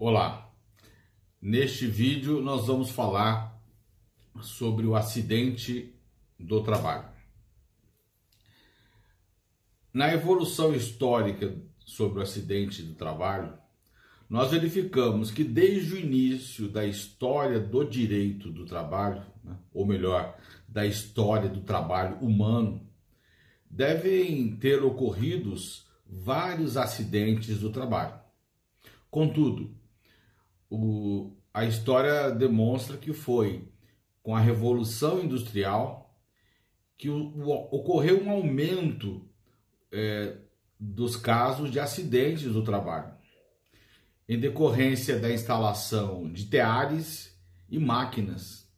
Olá, neste vídeo nós vamos falar sobre o acidente do trabalho. Na evolução histórica sobre o acidente do trabalho, nós verificamos que desde o início da história do direito do trabalho, ou melhor, da história do trabalho humano, devem ter ocorrido vários acidentes do trabalho. Contudo, a história demonstra que foi com a Revolução Industrial que ocorreu um aumento dos casos de acidentes do trabalho, em decorrência da instalação de teares e máquinas.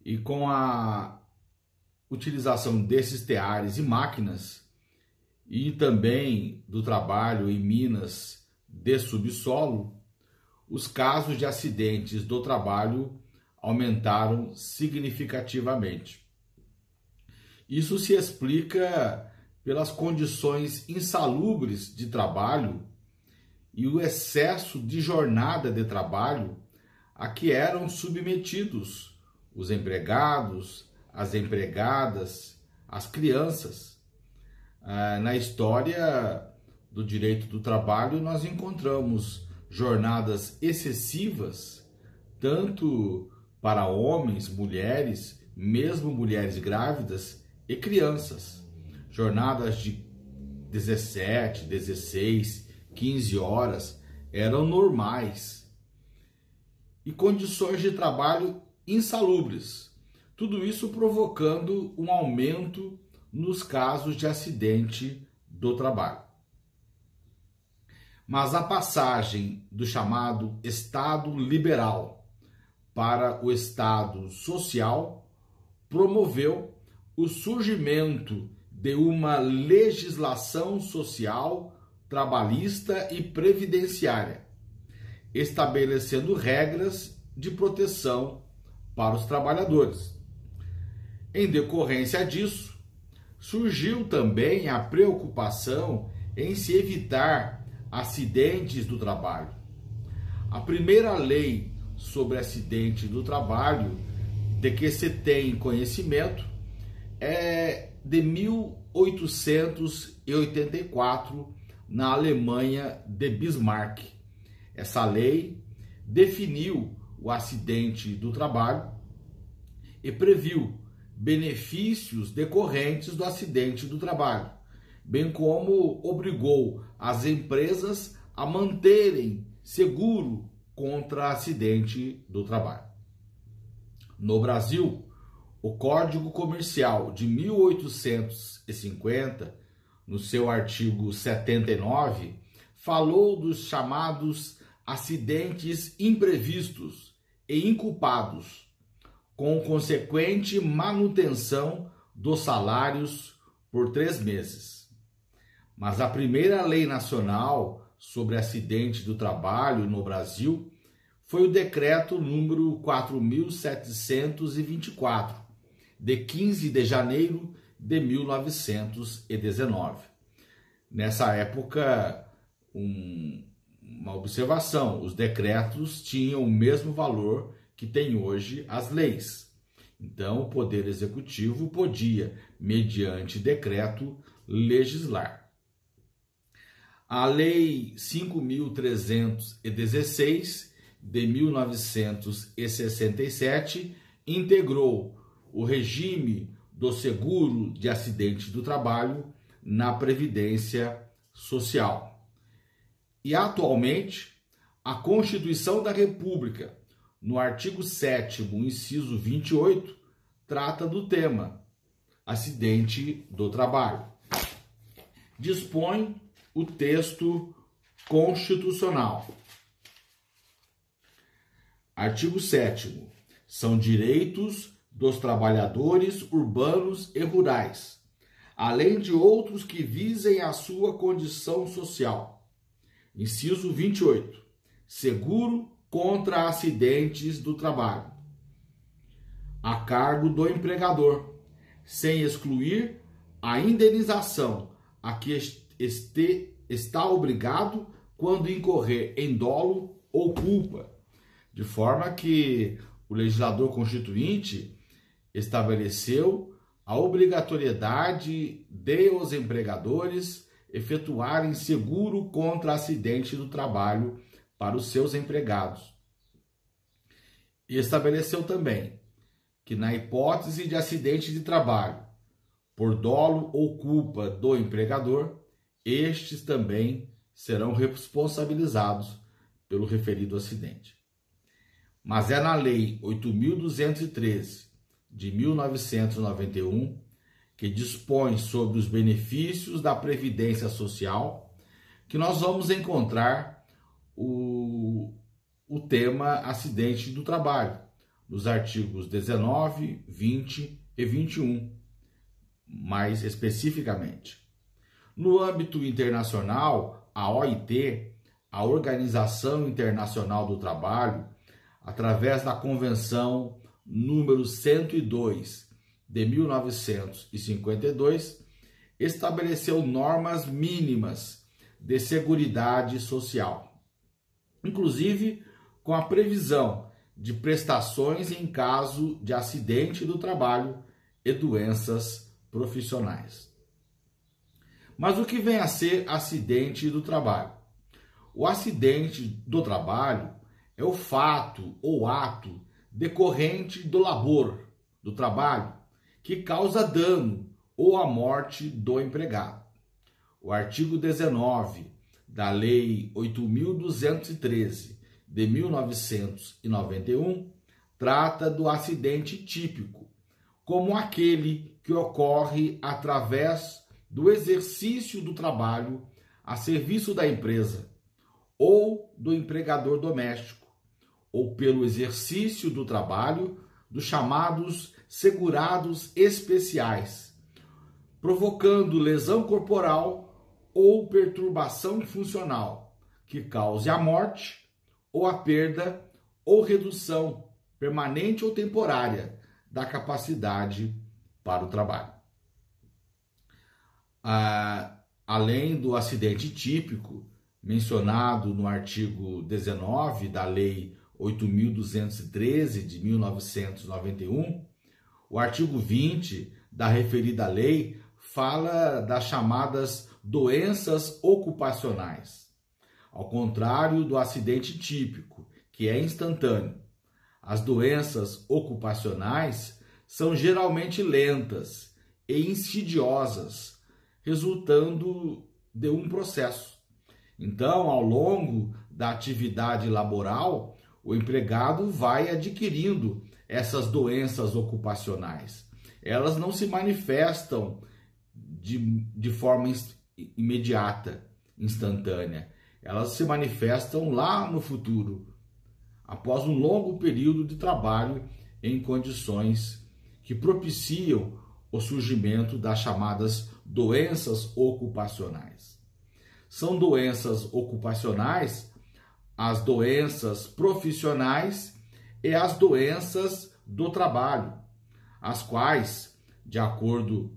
E com a utilização desses teares e máquinas, e também do trabalho em minas de subsolo, os casos de acidentes do trabalho aumentaram significativamente. Isso se explica pelas condições insalubres de trabalho e o excesso de jornada de trabalho a que eram submetidos os empregados, as empregadas, as crianças. Na história do direito do trabalho, nós encontramos jornadas excessivas, tanto para homens, mulheres, mesmo mulheres grávidas e crianças. Jornadas de 17, 16, 15 horas eram normais. E condições de trabalho insalubres. Tudo isso provocando um aumento nos casos de acidente do trabalho. Mas a passagem do chamado Estado liberal para o Estado social promoveu o surgimento de uma legislação social, trabalhista e previdenciária, estabelecendo regras de proteção para os trabalhadores. Em decorrência disso, surgiu também a preocupação em se evitar acidentes do trabalho. A primeira lei sobre acidente do trabalho de que se tem conhecimento é de 1884, na Alemanha de Bismarck. Essa lei definiu o acidente do trabalho e previu benefícios decorrentes do acidente do trabalho, bem como obrigou as empresas a manterem seguro contra acidente do trabalho. No Brasil, o Código Comercial de 1850, no seu artigo 79, falou dos chamados acidentes imprevistos e inculpados, com consequente manutenção dos salários por 3 meses. Mas a primeira lei nacional sobre acidente do trabalho no Brasil foi o decreto número 4.724, de 15 de janeiro de 1919. Nessa época, uma observação: os decretos tinham o mesmo valor que tem hoje as leis. Então, o Poder Executivo podia, mediante decreto, legislar. A Lei 5.316, de 1967, integrou o regime do seguro de acidente do trabalho na Previdência Social. E, atualmente, a Constituição da República, no artigo 7º, inciso 28, trata do tema acidente do trabalho. Dispõe o texto constitucional. Artigo 7º. São direitos dos trabalhadores urbanos e rurais, além de outros que visem a sua condição social. Inciso 28. Seguro contra acidentes do trabalho, a cargo do empregador, sem excluir a indenização a que está obrigado quando incorrer em dolo ou culpa, de forma que o legislador constituinte estabeleceu a obrigatoriedade de os empregadores efetuarem seguro contra acidente do trabalho para os seus empregados. E estabeleceu também que, na hipótese de acidente de trabalho, por dolo ou culpa do empregador, estes também serão responsabilizados pelo referido acidente. Mas é na Lei 8.213 de 1991 que dispõe sobre os benefícios da Previdência Social que nós vamos encontrar o tema acidente do trabalho, nos artigos 19, 20 e 21, mais especificamente. No âmbito internacional, a OIT, a Organização Internacional do Trabalho, através da Convenção número 102 de 1952, estabeleceu normas mínimas de seguridade social, inclusive com a previsão de prestações em caso de acidente do trabalho e doenças profissionais. Mas o que vem a ser acidente do trabalho? O acidente do trabalho é o fato ou ato decorrente do labor, do trabalho, que causa dano ou a morte do empregado. O artigo 19 da Lei 8.213 de 1991 trata do acidente típico, como aquele que ocorre através do exercício do trabalho a serviço da empresa ou do empregador doméstico, ou pelo exercício do trabalho dos chamados segurados especiais, provocando lesão corporal ou perturbação funcional que cause a morte ou a perda ou redução permanente ou temporária da capacidade para o trabalho. Além do acidente típico mencionado no artigo 19 da Lei 8.213 de 1991, o artigo 20 da referida lei fala das chamadas doenças ocupacionais. Ao contrário do acidente típico, que é instantâneo, as doenças ocupacionais são geralmente lentas e insidiosas, resultando de um processo. Então, ao longo da atividade laboral, o empregado vai adquirindo essas doenças ocupacionais. Elas não se manifestam de forma imediata, instantânea. Elas se manifestam lá no futuro, após um longo período de trabalho em condições que propiciam o surgimento das chamadas doenças ocupacionais. São doenças ocupacionais as doenças profissionais e as doenças do trabalho, as quais, de acordo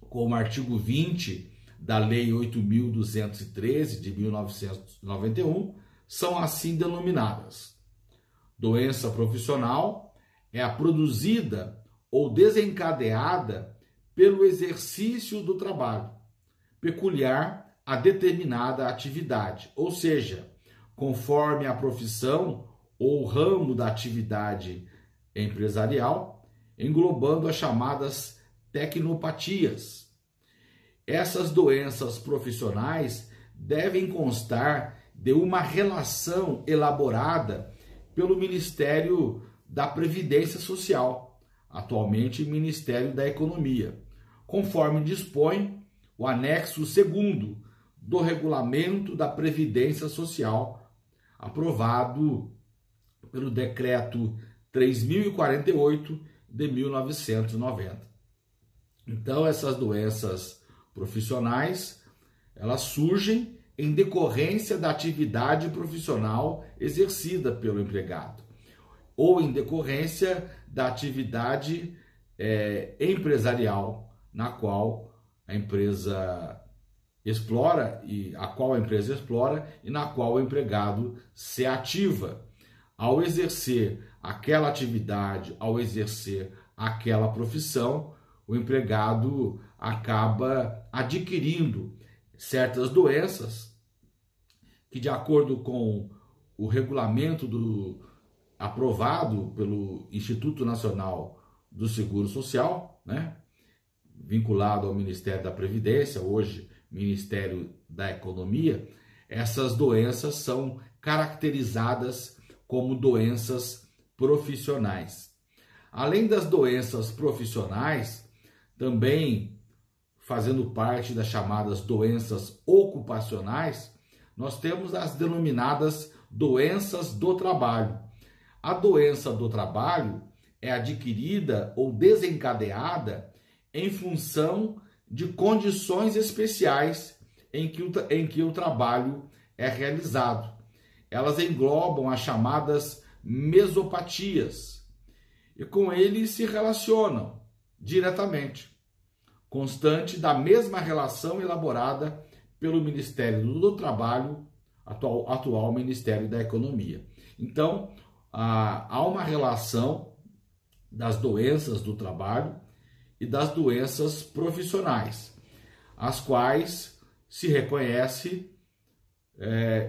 com o artigo 20 da Lei 8.213 de 1991, são assim denominadas. Doença profissional é a produzida ou desencadeada pelo exercício do trabalho, peculiar a determinada atividade, ou seja, conforme a profissão ou ramo da atividade empresarial, englobando as chamadas tecnopatias. Essas doenças profissionais devem constar de uma relação elaborada pelo Ministério da Previdência Social, atualmente Ministério da Economia, conforme dispõe o anexo 2º do Regulamento da Previdência Social, aprovado pelo Decreto 3.048 de 1990. Então, essas doenças profissionais, elas surgem em decorrência da atividade profissional exercida pelo empregado, ou em decorrência da atividade empresarial na qual a empresa explora e a qual a empresa explora e na qual o empregado se ativa. Ao exercer aquela atividade, ao exercer aquela profissão, o empregado acaba adquirindo certas doenças que, de acordo com o regulamento aprovado pelo Instituto Nacional do Seguro Social, né, vinculado ao Ministério da Previdência, hoje Ministério da Economia, essas doenças são caracterizadas como doenças profissionais. Além das doenças profissionais, também fazendo parte das chamadas doenças ocupacionais, nós temos as denominadas doenças do trabalho. A doença do trabalho é adquirida ou desencadeada em função de condições especiais em que o trabalho é realizado. Elas englobam as chamadas mesopatias e com eles se relacionam diretamente, constante da mesma relação elaborada pelo Ministério do Trabalho, atual Ministério da Economia. Então, há uma relação das doenças do trabalho e das doenças profissionais, as quais se reconhece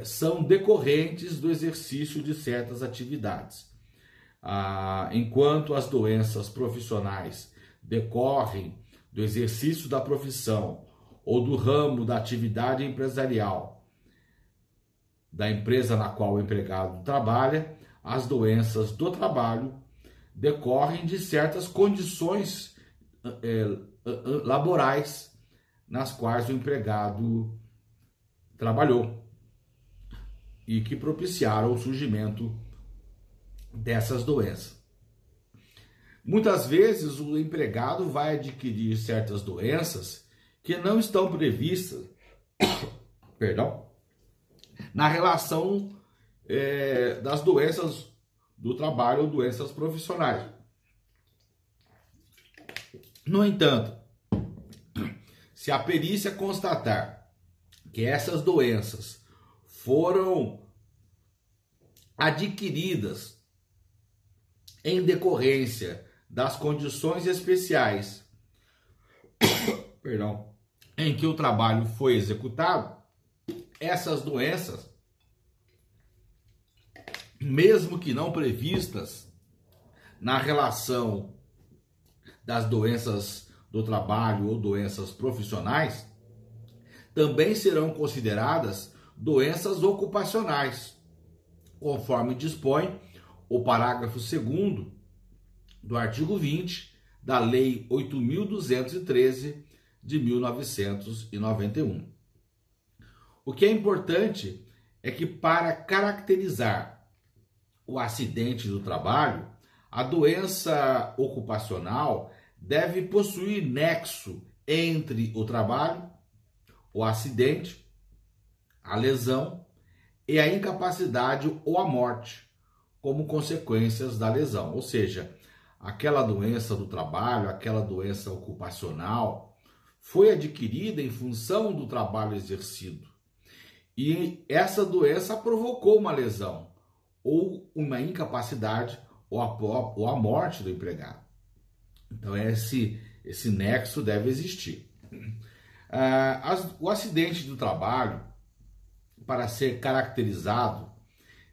são decorrentes do exercício de certas atividades. Enquanto as doenças profissionais decorrem do exercício da profissão ou do ramo da atividade empresarial da empresa na qual o empregado trabalha, as doenças do trabalho decorrem de certas condições laborais nas quais o empregado trabalhou e que propiciaram o surgimento dessas doenças. Muitas vezes o empregado vai adquirir certas doenças que não estão previstas, na relação das doenças do trabalho ou doenças profissionais. No entanto, se a perícia constatar que essas doenças foram adquiridas em decorrência das condições especiais em que o trabalho foi executado, essas doenças, mesmo que não previstas na relação das doenças do trabalho ou doenças profissionais, também serão consideradas doenças ocupacionais, conforme dispõe o parágrafo 2º do artigo 20 da Lei 8.213 de 1991. O que é importante é que, para caracterizar o acidente do trabalho, a doença ocupacional deve possuir nexo entre o trabalho, o acidente, a lesão e a incapacidade ou a morte como consequências da lesão. Ou seja, aquela doença do trabalho, aquela doença ocupacional foi adquirida em função do trabalho exercido. E essa doença provocou uma lesão ou uma incapacidade ou a morte do empregado. Então esse nexo deve existir. O acidente do trabalho, para ser caracterizado,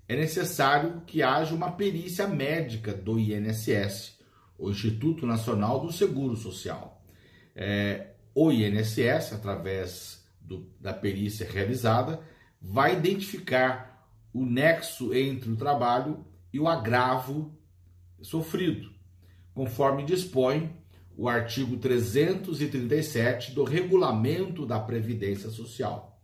é necessário que haja uma perícia médica do INSS, o Instituto Nacional do Seguro Social. O INSS, através da perícia realizada, vai identificar o nexo entre o trabalho e o agravo sofrido, conforme dispõe o artigo 337 do Regulamento da Previdência Social.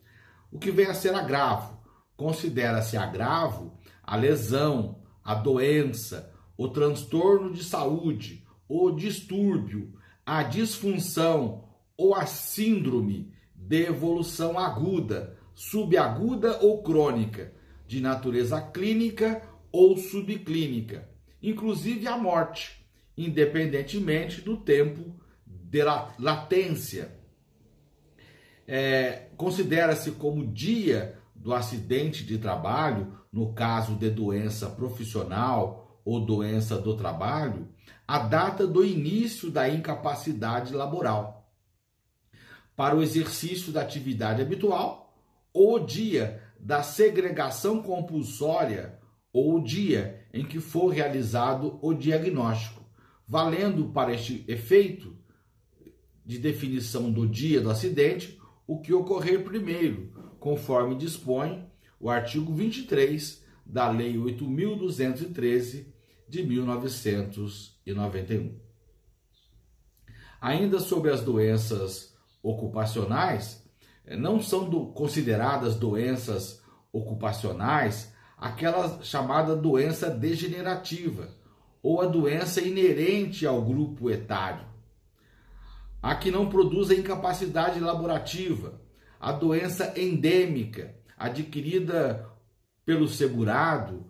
O que vem a ser agravo? Considera-se agravo a lesão, a doença, o transtorno de saúde, o distúrbio, a disfunção ou a síndrome de evolução aguda, subaguda ou crônica, de natureza clínica ou subclínica, inclusive a morte, independentemente do tempo de latência. considera-se como dia do acidente de trabalho, no caso de doença profissional ou doença do trabalho, a data do início da incapacidade laboral para o exercício da atividade habitual, ou o dia da segregação compulsória, ou o dia em que for realizado o diagnóstico, valendo para este efeito de definição do dia do acidente o que ocorrer primeiro, conforme dispõe o artigo 23 da Lei 8.213 de 1991. Ainda sobre as doenças ocupacionais, não são consideradas doenças ocupacionais aquela chamada doença degenerativa ou a doença inerente ao grupo etário, a que não produz a incapacidade laborativa, a doença endêmica adquirida pelo segurado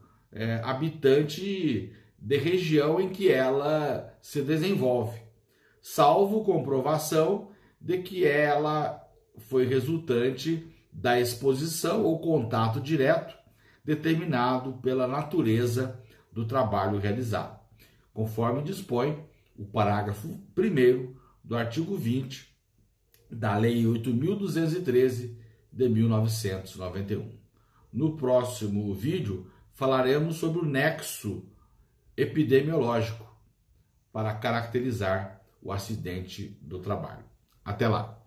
habitante de região em que ela se desenvolve, salvo comprovação de que ela foi resultante da exposição ou contato direto determinado pela natureza do trabalho realizado, conforme dispõe o parágrafo 1º do artigo 20 da Lei 8.213 de 1991. No próximo vídeo falaremos sobre o nexo epidemiológico para caracterizar o acidente do trabalho. Até lá!